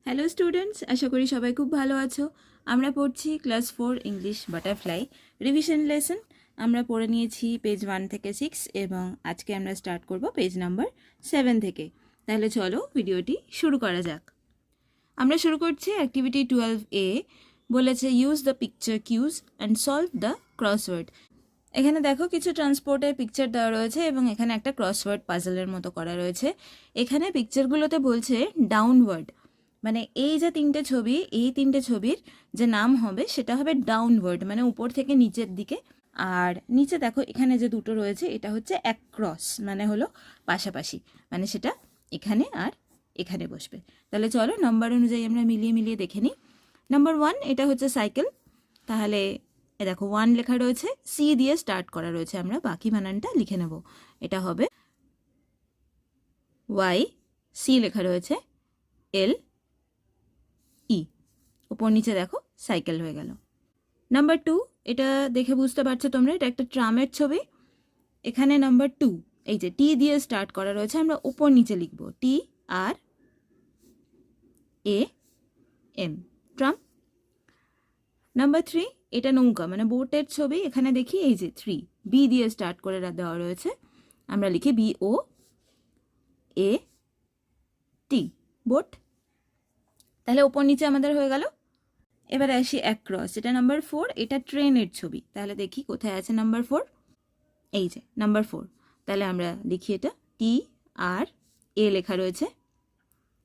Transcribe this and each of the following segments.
Hello students, আশা করি সবাই খুব ভালো আছো। আমরা পড়ছি class 4 English butterfly revision lesson. আমরা পড়ে নিয়েছি পেজ 1 থেকে 6 এবং আজকে আমরা স্টার্ট করব পেজ নাম্বার 7 থেকে। তাহলে চলো ভিডিওটি শুরু করা যাক। আমরা শুরু করছি অ্যাক্টিভিটি 12A। বলেছে use the picture clues and solve the crossword. এখানে দেখো কিছু ট্রান্সপোর্টের পিকচার দেওয়া রয়েছে এবং এখানে একটা ক্রসওয়ার্ড পাজলের মতো করা রয়েছে। এখানে পিকচারগুলোতে বলছে ডাউনওয়ার্ড, মানে এই যে তিনটে ছবি, এই তিনটে ছবির যে নাম হবে সেটা হবে ডাউনওয়ার্ড, মানে উপর থেকে নিচের দিকে। আর নিচে দেখো এখানে যে দুটো রয়েছে এটা হচ্ছে অ্যাক্রস, মানে হলো পাশাপাশি, মানে সেটা এখানে আর এখানে বসবে। তাহলে চলো নাম্বার অনুযায়ী আমরা মিলিয়ে মিলিয়ে দেখে নিই। নাম্বার 1 এটা হচ্ছে সাইকেল, তাহলে দেখো 1 লেখা রয়েছে, সি দিয়ে স্টার্ট করা রয়েছে, আমরা বাকি বানানটা লিখে নেব। এটা হবে ওয়াই, সি লেখা রয়েছে, এল ই, উপর নিচে দেখো সাইকেল হয়ে গেল। নাম্বার 2 এটা দেখে বুঝতে পারছো তোমরা, এটা একটা ট্রামের ছবি। এখানে নাম্বার 2 এই যে টি দিয়ে স্টার্ট করা রয়েছে, আমরা উপর নিচে লিখব টি আর এ এম, ট্রাম। নাম্বার 3 এটা নৌকা, মানে বোটের ছবি। এখানে দেখি এই যে 3 বি দিয়ে স্টার্ট করে দেওয়া রয়েছে, আমরা লিখি বি ও এ টি, বোট। তাহলে ওপর নিচে আমাদের হয়ে গেল। এবার আসি অ্যাক্রস, এটা নাম্বার 4, এটা ট্রেনের ছবি। তাহলে দেখি কোথায় আছে নাম্বার 4, এই যে নাম্বার 4। তাহলে আমরা লিখি এটা টি আর এ লেখা রয়েছে,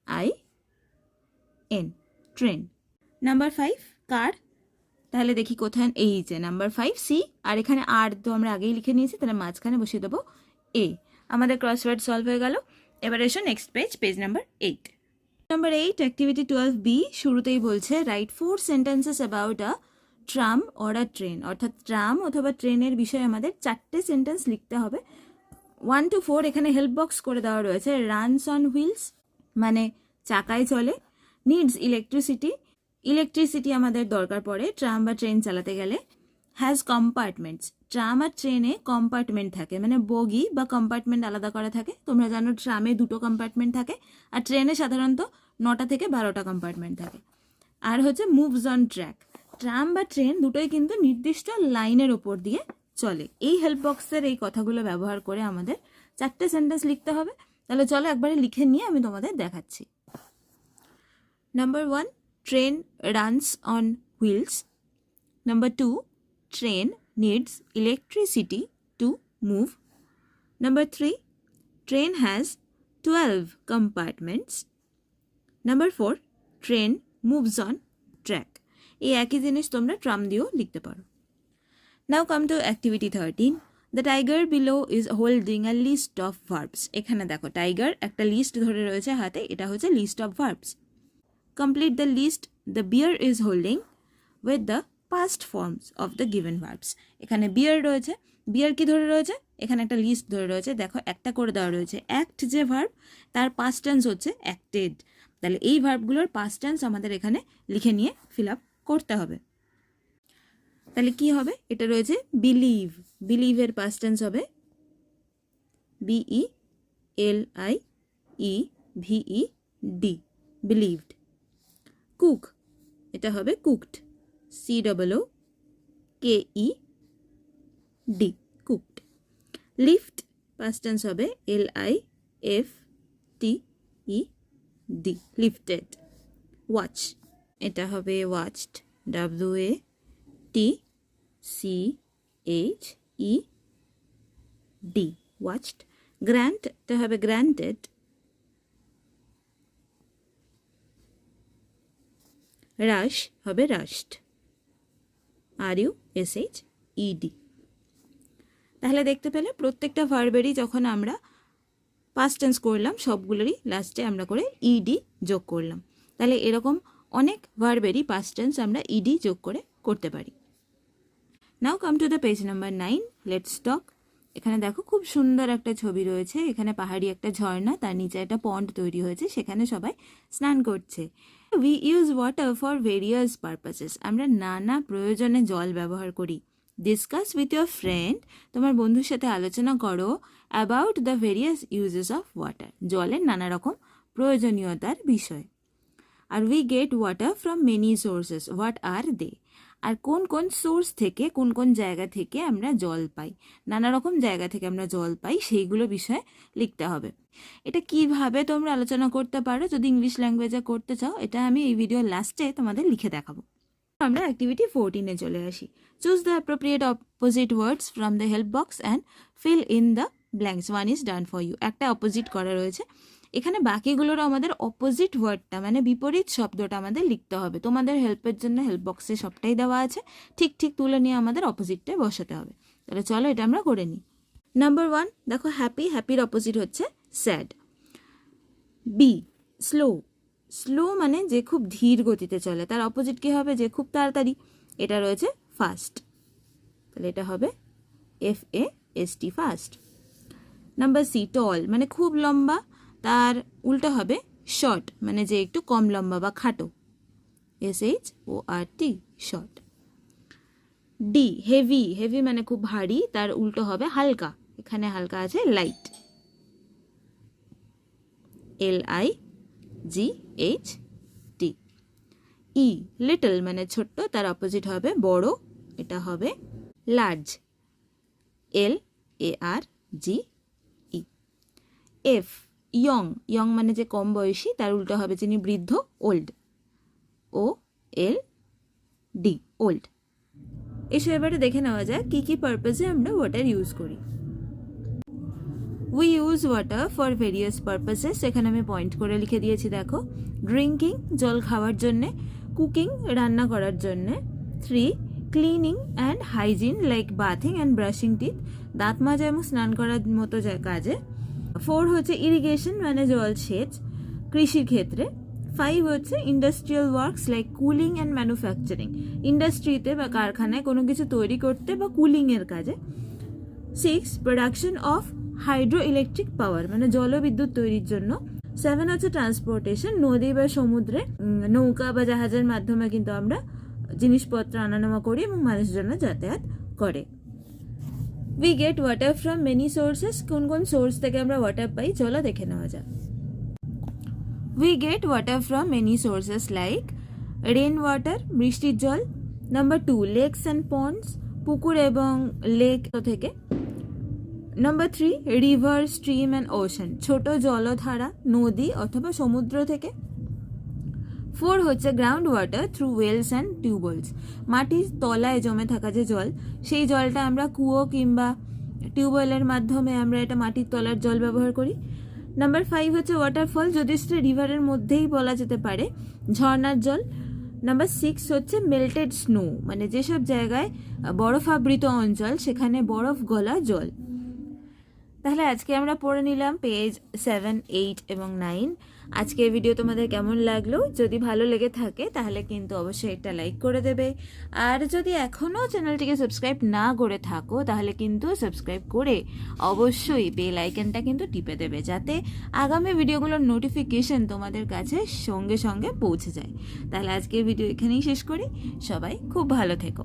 আই এন, ট্রেন। নাম্বার 5 কার, তাহলে দেখি কোথায়, এই যে নাম্বার 5 সি, আর এখানে আর তো আমরা আগেই লিখে নিয়েছি, তাহলে মাঝখানে বসিয়ে দেবো এ। আমাদের ক্রসওয়ার্ড সলভ হয়ে গেল। এবার এসো next page, page number 8। Number 8 activity 12B, শুরুতেই বলছে right 4 sentences about a tram or a train, অর্থাৎ ট্রাম অথবা ট্রেনের বিষয়ে আমাদের 4টে সেন্টেন্স লিখতে হবে। 1 to 4 এখানে হেল্প বক্স করে দেওয়া রয়েছে। রানস অন হুইলস, মানে চাকায় চলে। নিডস ইলেকট্রিসিটি, ইলেকট্রিসিটি আমাদের দরকার পড়ে ট্রাম বা ট্রেন চালাতে গেলে। হ্যাজ কম্পার্টমেন্টস, ট্রাম আর ট্রেনে কম্পার্টমেন্ট থাকে, মানে বগি বা কম্পার্টমেন্ট আলাদা করা থাকে। তোমরা জানো ট্রামে 2টো কম্পার্টমেন্ট থাকে, আর ট্রেনে সাধারণত 9টা থেকে 12টা কম্পার্টমেন্ট থাকে। আর হচ্ছে মুভস অন ট্র্যাক, ট্রাম বা ট্রেন দুটোই কিন্তু নির্দিষ্ট লাইনের ওপর দিয়ে চলে। এই হেল্প বক্সের এই কথাগুলো ব্যবহার করে আমাদের 4টে সেন্টেন্স লিখতে হবে। তাহলে চলো একবারে লিখে নিয়ে আমি তোমাদের দেখাচ্ছি। Number 1 train runs on wheels. Number 2 train needs electricity to move. Number 3 train has 12 compartments. Number 4 train moves on track. এই একই জিনিস তোমরা ট্রাম দিয়েও লিখতে পারো। Now come to activity 13. The tiger below is holding a list of verbs. এখানে দেখো tiger একটা লিস্ট ধরে রয়েছে হাতে, এটা হচ্ছে list of verbs. Complete the list the bear is holding with the past forms of the given verbs. এখানে বিয়ার রয়েছে, বিয়ার কি ধরে রয়েছে, এখানে একটা লিস্ট ধরে রয়েছে। দেখো একটা করে দেওয়া রয়েছে, অ্যাক্ট যে ভার্ব তার পাস্ট টেন্স হচ্ছে অ্যাক্টেড। তাহলে এই ভার্বগুলোর পাস্ট টেন্স আমাদের এখানে লিখে নিয়ে ফিল আপ করতে হবে। তাহলে কি হবে, এটা রয়েছে বিলিভ, বিলিভের পাস্ট টেন্স হবে B E L I E V E D, believed. Cook, এটা হবে cooked, COOKED, cooked. Lift past tense হবে LIFTED, lifted. ওয়াচ, এটা হবে ওয়াচড, WATCHED, ওয়াচড। গ্র্যান্ট, এটা হবে গ্র্যান্টেড, রাশ হবে রাশড, RUSHED। তাহলে দেখতে পেলে প্রত্যেকটা ভার্বেরই যখন আমরা পাস্ট টেন্স করলাম সবগুলোরই লাস্টে আমরা করে ইডি যোগ করলাম। তাহলে এরকম অনেক ভার্বেরই পাস্ট টেন্স আমরা ইডি যোগ করে করতে পারি। Now come to the page number 9, let's talk. এখানে দেখো খুব সুন্দর একটা ছবি রয়েছে, এখানে পাহাড়ি একটা ঝর্ণা, তার নিচে একটা পন্ড তৈরি হয়েছে, সেখানে সবাই স্নান করছে। We use water for various purposes. আমরা নানা প্রয়োজনে জল ব্যবহার করি। Discuss with your friend, তোমার বন্ধুর সাথে আলোচনা করো about the various uses of water, জলের নানা রকম প্রয়োজনীয়তার বিষয়। আর we get water from many sources, what are they? আর কোন কোন সোর্স থেকে, কোন কোন জায়গা থেকে আমরা জল পাই, নানা রকম জায়গা থেকে আমরা জল পাই, সেইগুলো বিষয়ে লিখতে হবে। এটা কিভাবে তোমরা আলোচনা করতে পারো যদি ইংলিশ ল্যাঙ্গুয়েজে করতে চাও, এটা আমি এই ভিডিওর লাস্টে তোমাদের লিখে দেখাবো। আমরা অ্যাক্টিভিটি 14-এ চলে আসি। Choose the appropriate opposite words from the help box and fill in the blanks, one is done for you. একটা অপোজিট করা রয়েছে, এখানে বাকিগুলোরও আমাদের অপোজিট ওয়ার্ডটা মানে বিপরীত শব্দটা আমাদের লিখতে হবে। তোমাদের হেল্পের জন্য হেল্প বক্সে সবটাই দেওয়া আছে, ঠিক ঠিক তুলে নিয়ে আমাদের অপোজিটটায় বসাতে হবে। তাহলে চলো এটা আমরা করে নিই। নাম্বার 1 দেখো, হ্যাপি, হ্যাপির অপোজিট হচ্ছে স্যাড। বি, স্লো, স্লো মানে যে খুব ধীর গতিতে চলে, তার অপোজিট কি হবে? যে খুব তাড়াতাড়ি, এটা রয়েছে ফাস্ট, তাহলে এটা হবে FAST, ফাস্ট। নাম্বার সি, টল মানে খুব লম্বা, তার উল্টো হবে শর্ট মানে যে একটু কম লম্বা বা খাটো, SHORT, short. D, heavy, heavy মানে খুব ভারী, তার উল্টো হবে হালকা, এখানে হালকা আছে লাইট, LIGHT। ই, লিটল মানে ছোট্ট, তার অপোজিট হবে বড়, এটা হবে large, LARGE। F, young, young মানে যে কম বয়সী, তার উল্টো হবে যিনি বৃদ্ধ, ওল্ড, OLD, ওল্ড। এসো এবারে দেখে নেওয়া যায় কি কি পারপাসে আমরা ওয়াটার ইউজ করি। We use water for various purposes, এখানে আমি পয়েন্ট করে লিখে দিয়েছি দেখো। ড্রিঙ্কিং, জল খাওয়ার জন্যে। কুকিং, রান্না করার জন্যে। 3, cleaning and hygiene like bathing and brushing teeth, দাঁত মাজা এবং স্নান করার মতো কাজে। 4 হচ্ছে ইরিগেশন মানে জলসেচ, কৃষির ক্ষেত্রে। 5 হচ্ছে industrial works like cooling and manufacturing, ইন্ডাস্ট্রিতে বা কারখানায় কোনো কিছু তৈরি করতে বা কুলিংয়ের কাজে। 6, production of hydro electric power মানে জলবিদ্যুৎ তৈরির জন্য। 7 হচ্ছে ট্রান্সপোর্টেশন, নদী বা সমুদ্রে নৌকা বা জাহাজের মাধ্যমে কিন্তু আমরা জিনিসপত্র আনানেওয়া করি এবং মানুষজনরা যাতায়াত করে। We get water from many sources, কোন কোন সোর্স থেকে আমরা ওয়াটার পাই চলো দেখে নেওয়া যাক। We get water from many sources like rain water, বৃষ্টির জল। নাম্বার 2, লেকস অ্যান্ড পন্ডস, পুকুর এবং লেক থেকে। Number 3, river, stream and ocean, ছোট জলধারা, নদী অথবা সমুদ্র থেকে। 4 হচ্ছে ground water through wells and tubewells, মাটির তলায় জমে থাকা যে জল, সেই জলটা আমরা কুয়ো কিংবা টিউবওয়েলের মাধ্যমে আমরা এটা মাটির তলার জল ব্যবহার করি। নাম্বার 5 হচ্ছে ওয়াটারফল, যদি সেটা রিভারের মধ্যেই বলা যেতে পারে, ঝর্ণার জল। নাম্বার 6 হচ্ছে মেল্টেড স্নো মানে যেসব জায়গায় বরফাবৃত অঞ্চল সেখানে বরফ গলা জল। তাহলে আজকে আমরা পড়ে নিলাম পেজ 7, 8 এবং 9। আজকের ভিডিও তোমাদের কেমন লাগলো? যদি ভালো লেগে থাকে তাহলে কিন্তু অবশ্যই একটা লাইক করে দেবে, আর যদি এখনও চ্যানেলটিকে সাবস্ক্রাইব না করে থাকো তাহলে কিন্তু সাবস্ক্রাইব করে অবশ্যই বেল আইকনটা কিন্তু টিপে দেবে, যাতে আগামী ভিডিওগুলোর নোটিফিকেশন তোমাদের কাছে সঙ্গে সঙ্গে পৌঁছে যায়। তাহলে আজকের ভিডিও এখানেই শেষ করি, সবাই খুব ভালো থেকো।